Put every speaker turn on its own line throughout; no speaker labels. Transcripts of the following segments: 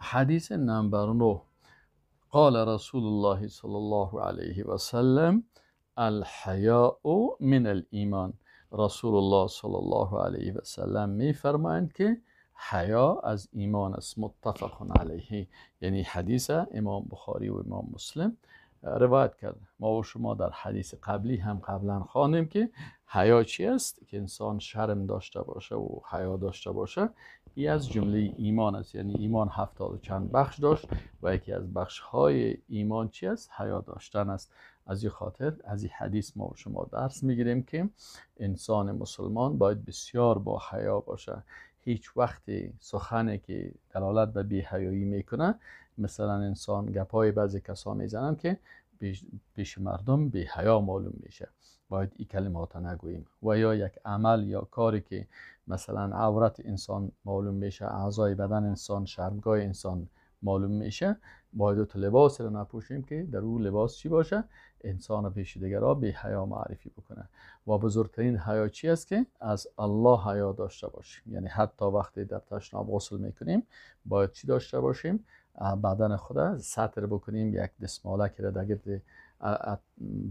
حديث نمبر 9. قال رسول الله صلى الله عليه وسلم: الحياء من الإيمان. رسول الله صلی الله علیه و سلم می فرمایند که حیا از ایمان است. متفق علیه، یعنی حدیث امام بخاری و امام مسلم روایت کرد. ما و شما در حدیث قبلی هم قبلا خواندیم که حیا چی است؟ که انسان شرم داشته باشه و حیا داشته باشه. این از جمله ایمان است. یعنی ایمان 70 و چند بخش داشت و یکی از بخش های ایمان چی است؟ حیا داشتن است. از این خاطر از این حدیث ما و شما درس میگیریم که انسان مسلمان باید بسیار با حیا باشه. هیچ وقت سخنی که دلالت به بی‌حیایی میکنه، مثلا انسان گپای بعضی کسا میزنن که پیش مردم بی‌حیا معلوم میشه، باید این کلمات نگوییم. و یا یک عمل یا کاری که مثلا عورت انسان معلوم میشه، اعضای بدن انسان، شرمگاه انسان معلوم میشه، باید تو لباس رو نپوشیم که در اون لباس چی باشه؟ انسان پیش دیگران بی حیا معرفی بکنه. و بزرگترین حیا چی است؟ که از الله حیا داشته باشیم. یعنی حتی وقتی در تشناب غسل میکنیم باید چی داشته باشیم؟ بدن خود سطر بکنیم، یک دستمالک رو در گرد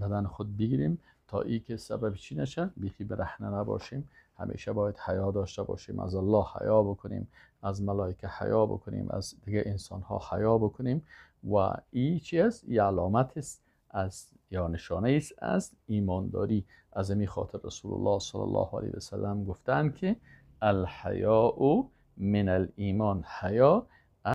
بدن خود بگیریم تا ای که سبب چی نشه؟ بیخی برهنه نباشیم. همیشه باید حیا داشته باشیم، از الله حیا بکنیم، از ملائکه حیا بکنیم، از دیگه انسان ها حیا بکنیم. و این چی است؟ این علامت است از یا نشانه است از ایمانداری. از این خاطر رسول الله صلی الله علیه و سلم گفتند که الحیاء من الایمان، حیا